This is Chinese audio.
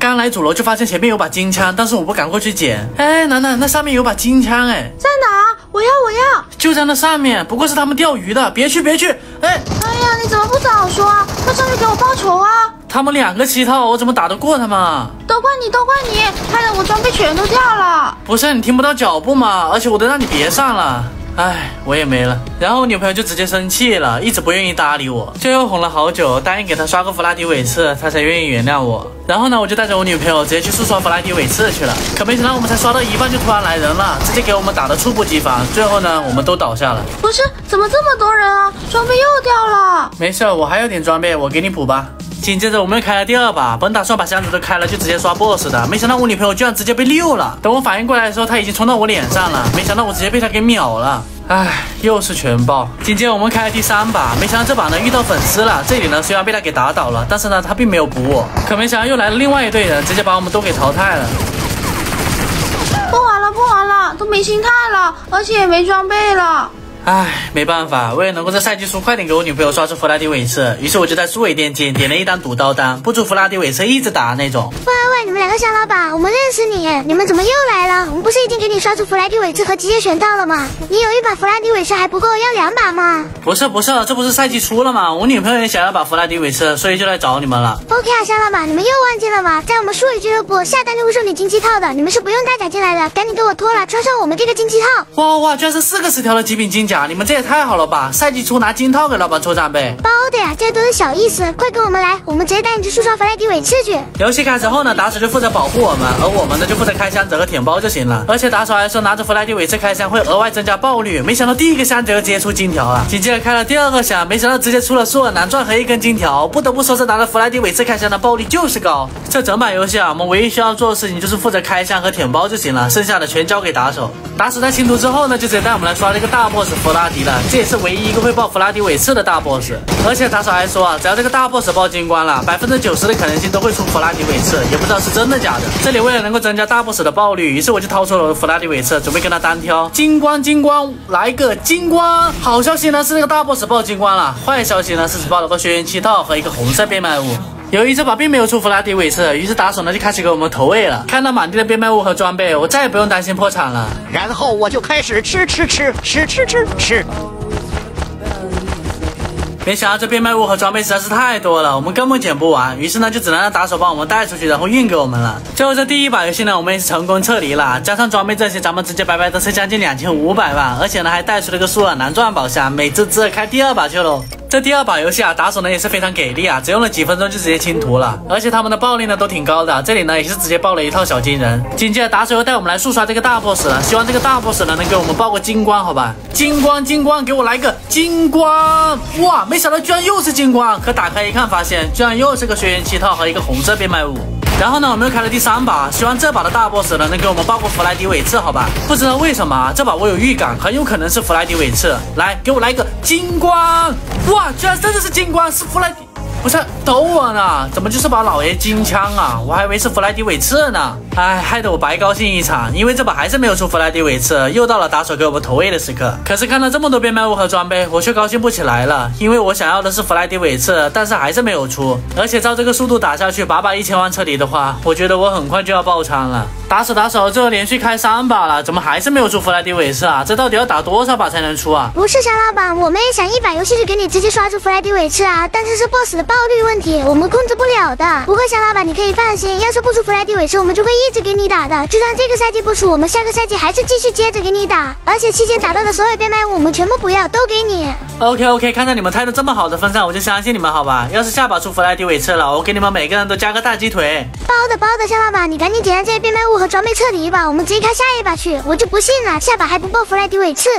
刚来主楼就发现前面有把金枪，但是我不敢过去捡。哎，楠楠，那上面有把金枪哎，在哪？我要！就在那上面，不过是他们钓鱼的，别去！哎呀，你怎么不早说啊？快上去给我报仇啊！他们2个7套，我怎么打得过他们啊？都怪你，害得我装备全都掉了。不是你听不到脚步吗？而且我都让你别上了。唉，我也没了。然后我女朋友就直接生气了，一直不愿意搭理我。最后哄了好久，答应给她刷个弗拉迪韦茨，她才愿意原谅我。然后呢，我就带着我女朋友直接去速刷弗拉迪韦茨去了。可没想到我们才刷到一半就突然来人了，直接给我们打得猝不及防。最后呢，我们都倒下了。不是，怎么这么多人啊？装备又掉了。没事，我还有点装备，我给你补吧。紧接着我们又开了第2把，本打算把箱子都开了就直接刷 BOSS 的，没想到我女朋友居然直接被溜了。等我反应过来的时候，她已经冲到我脸上了，没想到我直接被她给秒了。唉，又是全爆。紧接着我们开了第3把，没想到这把呢遇到粉丝了。这里呢虽然被他给打倒了，但是呢他并没有补我。可没想到又来了另外一队人，直接把我们都给淘汰了。不玩了，都没心态了，而且也没装备了。唉，没办法，为了能够在赛季初快点给我女朋友刷出弗拉迪韦茨，于是我就在苏伟店点了一单赌刀单，不出弗拉迪韦茨一直打那种。喂，你们2个小老板，我们认识你，你们怎么又来了？我们不是已经给你刷出弗拉迪韦茨和机械旋套了吗？你有1把弗拉迪韦茨还不够，要2把吗？不是，这不是赛季初了吗？我女朋友也想要把弗拉迪韦茨，所以就来找你们了。OK 啊，小老板，你们又忘记了吗？在我们苏伟俱乐部下单就会送你金气套的，你们是不用带甲进来的，赶紧给我脱了，穿上我们这个金气套。哇，居然是4个10条的极品金甲，你们这也太好了吧！赛季初拿金套给老板抽装备，包的呀，这都是小意思，快跟我们来，我们直接带你去速刷弗拉迪韦茨去。游戏开始后呢，打手就负责保护我们，而我们呢就负责开箱子和舔包就行了。而且打手还说拿着弗拉迪韦茨开箱会额外增加爆率，没想到第1个箱子就直接出金条了。紧接着开了第2个箱，没想到直接出了索尔男钻和1根金条。不得不说，这拿着弗拉迪韦茨开箱的爆率就是高。这整版游戏啊，我们唯一需要做的事情就是负责开箱和舔包就行了，剩下的全交给打手。打手在清图之后呢，就直接带我们来刷了一个大 boss 弗拉迪了，这也是唯一一个会爆弗拉迪韦茨的大 boss。而且打手还说啊，只要这个大 boss 爆金光了，90%的可能性都会出弗拉迪韦茨，也不知道是真的假的。这里为了能够增加大 boss 的爆率，于是我就掏出了我的弗拉迪韦茨，准备跟他单挑。金光，来个金光！好消息呢是那个大 boss 爆金光了，坏消息呢是只爆了个轩辕7套和一个红色变卖物。由于这把并没有出弗拉迪韦茨，于是打手呢就开始给我们投喂了。看到满地的变卖物和装备，我再也不用担心破产了。然后我就开始吃。没想到这变卖物和装备实在是太多了，我们根本捡不完，于是呢就只能让打手帮我们带出去，然后运给我们了。最后这第1把游戏呢，我们也是成功撤离了，加上装备这些，咱们直接白白得是将近2500万，而且呢还带出了个索尔男钻宝箱，美滋滋开第2把去喽。这第2把游戏啊，打手呢也是非常给力啊，只用了几分钟就直接清图了，而且他们的爆率呢都挺高的，这里呢也是直接爆了一套小金人。紧接着打手又带我们来速刷这个大 boss 了，希望这个大 boss 呢能给我们爆个金光，好吧？金光，给我来个金光！哇，没想到居然又是金光，可打开一看，发现居然又是个轩辕7套和一个红色变卖物。然后呢，我们又开了第3把，希望这把的大 boss 呢能给我们爆个弗莱迪韦茨，好吧？不知道为什么这把我有预感，很有可能是弗莱迪韦茨。来，给我来个金光！哇，居然真的是金光，是弗莱迪。不是逗我呢，怎么就是把老爷金枪啊？我还以为是弗莱迪韦茨呢。哎，害得我白高兴一场，因为这把还是没有出弗莱迪韦茨，又到了打手给我们投喂的时刻。可是看到这么多变卖物和装备，我却高兴不起来了，因为我想要的是弗莱迪韦茨，但是还是没有出。而且照这个速度打下去，8把1000万撤离的话，我觉得我很快就要爆仓了。打手，最后连续开3把了，怎么还是没有出弗莱迪韦茨啊？这到底要打多少把才能出啊？不是小老板，我们也想1把游戏就给你直接刷出弗莱迪韦茨啊，但是是 boss 的爆率问题，我们控制不了的。不过小老板你可以放心，要是不出弗莱迪韦茨，我们就会一直给你打的，就算这个赛季不出，我们下个赛季还是继续接着给你打，而且期间打到的所有变卖物我们全部不要，都给你。OK， 看在你们态度这么好的份上，我就相信你们好吧？要是下把出弗莱迪韦茨了，我给你们每个人都加个大鸡腿。包的，小老板你赶紧捡上这些变卖物和装备撤离吧，我们直接开下1把去，我就不信了，下把还不爆弗莱迪韦茨。